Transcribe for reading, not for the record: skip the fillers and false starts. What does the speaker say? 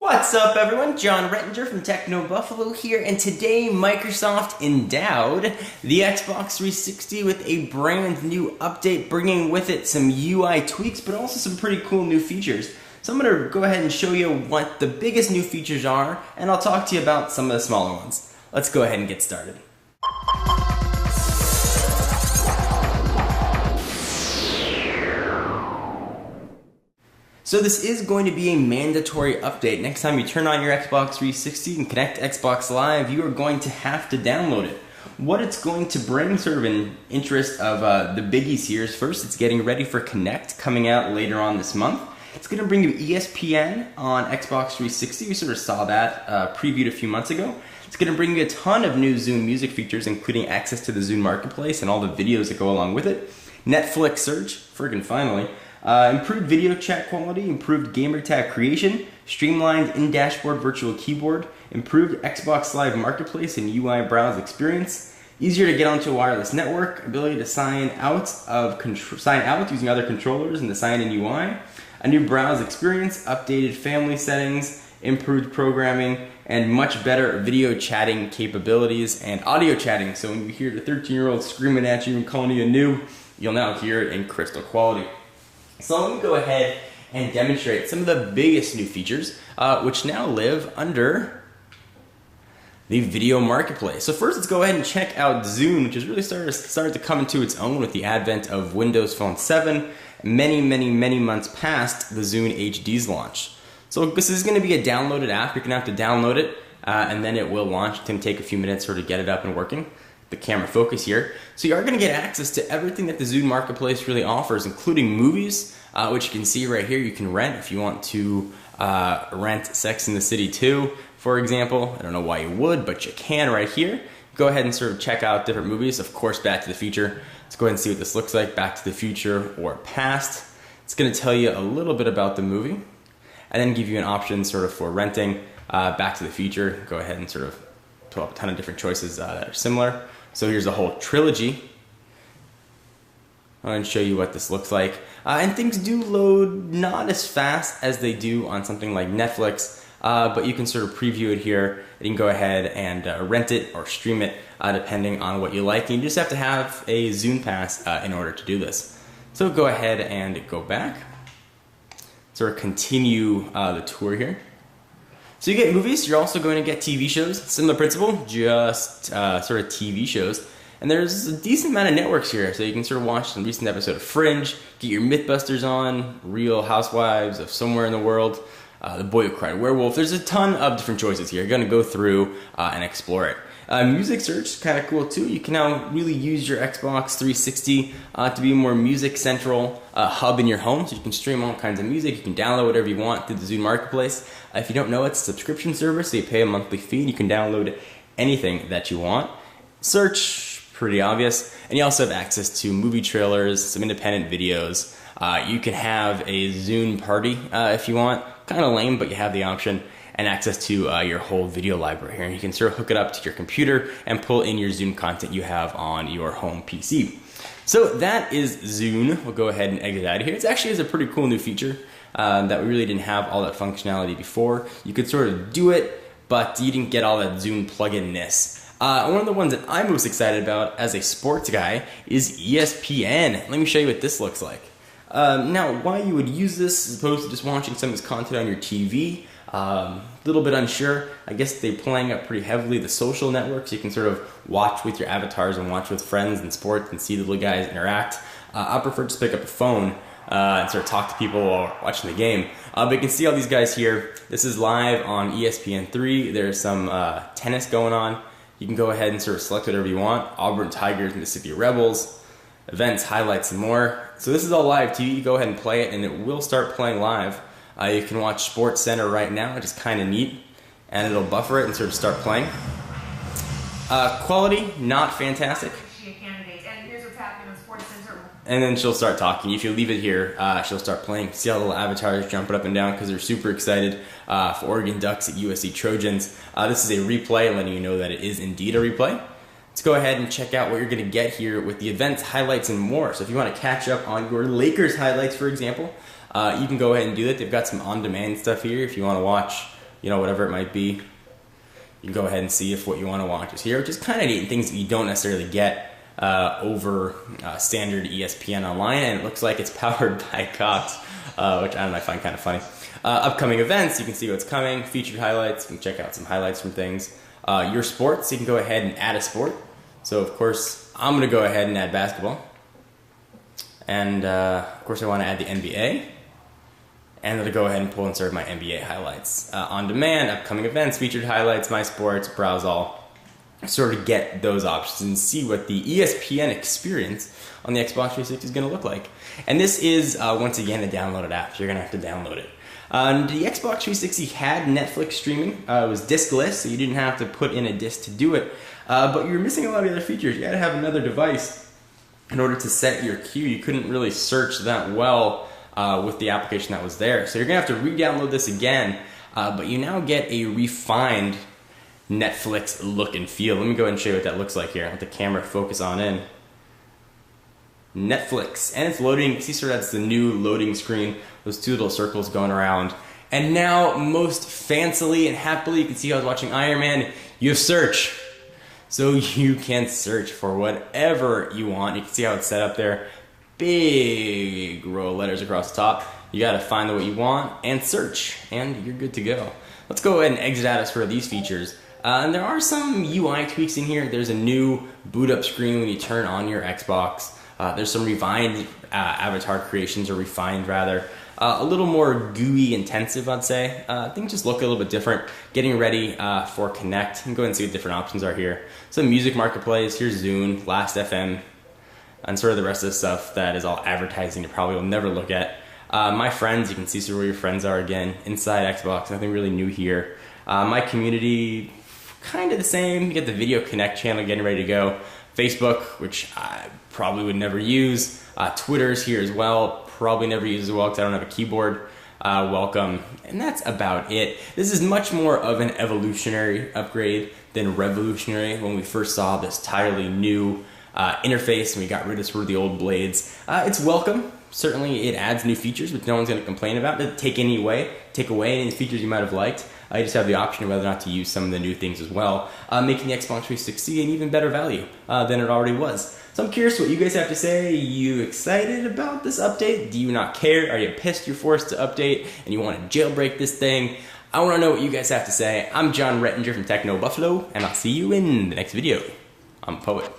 What's up everyone, John Rettinger from Techno Buffalo here, and today Microsoft endowed the Xbox 360 with a brand new update, bringing with it some UI tweaks, but also some pretty cool new features. So I'm going to go ahead and show you what the biggest new features are, and I'll talk to you about some of the smaller ones. Let's go ahead and get started. So this is going to be a mandatory update. Next time you turn on your Xbox 360 and connect to Xbox Live, you are going to have to download it. What it's going to bring, sort of in interest of the biggies here, is first, it's getting ready for Connect, coming out later on this month. It's going to bring you ESPN on Xbox 360. We sort of saw that previewed a few months ago. It's going to bring you a ton of new Zune music features, including access to the Zune Marketplace and all the videos that go along with it. Netflix search, friggin' finally. Improved video chat quality, improved gamer tag creation, streamlined in-dashboard virtual keyboard, improved Xbox Live Marketplace and UI browse experience, easier to get onto a wireless network, ability to sign out using other controllers and the sign-in UI, a new browse experience, updated family settings, improved programming, and much better video chatting capabilities and audio chatting. So when you hear the 13-year-old screaming at you and calling you a noob, you'll now hear it in crystal quality. So let me go ahead and demonstrate some of the biggest new features, which now live under the video marketplace. So first, let's go ahead and check out Zune, which has really started to come into its own with the advent of Windows Phone 7, many months past the Zune HD's launch. So this is going to be a downloaded app. You're going to have to download it, and then it will launch. It's going to take a few minutes to get it up and working. The camera focus here. So you are going to get access to everything that the Zune Marketplace really offers, including movies, which you can see right here. You can rent if you want to rent Sex and the City 2, for example. I don't know why you would, but you can right here. Go ahead and sort of check out different movies. Of course, Back to the Future. Let's go ahead and see what this looks like. Back to the Future or Past. It's going to tell you a little bit about the movie and then give you an option sort of for renting Back to the Future. Go ahead and sort of pull up a ton of different choices that are similar. So here's the whole trilogy. I'm going to show you what this looks like. And things do load not as fast as they do on something like Netflix, but you can sort of preview it here. You can go ahead and rent it or stream it depending on what you like. And you just have to have a Zune Pass in order to do this. So go ahead and go back. Sort of continue the tour here. So you get movies, you're also going to get TV shows. Similar principle, just sort of TV shows. And there's a decent amount of networks here, so you can sort of watch some recent episode of Fringe, get your Mythbusters on, Real Housewives of Somewhere in the World, The Boy Who Cried Werewolf. There's a ton of different choices here. You're going to go through and explore it. Music search is kind of cool too. You can now really use your Xbox 360 to be a more music central hub in your home, so you can stream all kinds of music. You can download whatever you want through the Zune Marketplace. If you don't know, it's a subscription service, so you pay a monthly fee and you can download anything that you want. Search, pretty obvious, and you also have access to movie trailers, some independent videos. You can have a Zune party if you want. Kind of lame, but you have the option. And access to your whole video library here. And you can sort of hook it up to your computer and pull in your Zune content you have on your home PC. So that is Zune. We'll go ahead and exit out of here. It actually is a pretty cool new feature that we really didn't have all that functionality before. You could sort of do it, but you didn't get all that Zune plugin-ness. One of the ones that I'm most excited about as a sports guy is ESPN. Let me show you what this looks like. Now, why you would use this as opposed to just watching some of this content on your TV, a little bit unsure. I guess they're playing up pretty heavily the social networks. You can sort of watch with your avatars and watch with friends and sports and see the little guys interact. I prefer just pick up a phone and sort of talk to people while watching the game. But you can see all these guys here. This is live on ESPN3. There's some tennis going on. You can go ahead and sort of select whatever you want. Auburn Tigers, Mississippi Rebels, events, highlights, and more. So this is all live TV. You go ahead and play it, and it will start playing live. You can watch Sports Center right now, which is kind of neat, and it'll buffer it and sort of start playing. Quality, not fantastic. And then she'll start talking. If you leave it here, she'll start playing. See all the little avatars jumping up and down because they're super excited for Oregon Ducks at USC Trojans. This is a replay, letting you know that it is indeed a replay. Let's go ahead and check out what you're going to get here with the events, highlights, and more. So if you want to catch up on your Lakers highlights, for example, you can go ahead and do that. They've got some on-demand stuff here if you want to watch whatever it might be. You can go ahead and see if what you want to watch is here, which is kind of neat, and things that you don't necessarily get over standard ESPN online, and it looks like it's powered by Cox, which I don't know, I find kind of funny. Upcoming events, you can see what's coming, featured highlights, you can check out some highlights from things. Your sports, you can go ahead and add a sport. So of course, I'm going to go ahead and add basketball. And of course I want to add the NBA. And then to go ahead and pull and insert my NBA highlights. On demand, upcoming events, featured highlights, my sports, browse all. Sort of get those options and see what the ESPN experience on the Xbox 360 is going to look like. And this is, once again, a downloaded app. So you're going to have to download it. The Xbox 360 had Netflix streaming. It was diskless, so you didn't have to put in a disc to do it. But you're missing a lot of the other features. You had to have another device in order to set your queue. You couldn't really search that well with the application that was there. So you're going to have to re-download this again, but you now get a refined Netflix look and feel. Let me go ahead and show you what that looks like here. Let the camera focus on in. Netflix, and it's loading. See, sort of that's the new loading screen, those two little circles going around. And now, most fancily and happily, you can see I was watching Iron Man, you have search. So you can search for whatever you want. You can see how it's set up there. Big row of letters across the top. You gotta find what you want and search, and you're good to go. Let's go ahead and exit out of for these features. And there are some UI tweaks in here. There's a new boot up screen when you turn on your Xbox. There's some refined avatar creations, or refined rather. A little more GUI intensive, I'd say. Things just look a little bit different. Getting ready for Connect. You can go ahead and see what different options are here. Some music marketplace, here's Zune, Last.fm, and sort of the rest of the stuff that is all advertising you probably will never look at. My friends, you can see sort of where your friends are again. Inside Xbox, nothing really new here. My community, kind of the same. You get the Video Connect channel getting ready to go. Facebook, which I probably would never use. Twitter's here as well. Probably never use as well because I don't have a keyboard. Welcome. And that's about it. This is much more of an evolutionary upgrade than revolutionary. When we first saw this entirely new interface and we got rid of sort of the old blades. It's welcome. Certainly it adds new features, which no one's going to complain about. It doesn't take away any features you might have liked. I just have the option of whether or not to use some of the new things as well, making the Xbox 360 an even better value than it already was. So I'm curious what you guys have to say. Are you excited about this update? Do you not care? Are you pissed you're forced to update and you want to jailbreak this thing? I want to know what you guys have to say. I'm John Rettinger from Techno Buffalo, and I'll see you in the next video. I'm a poet.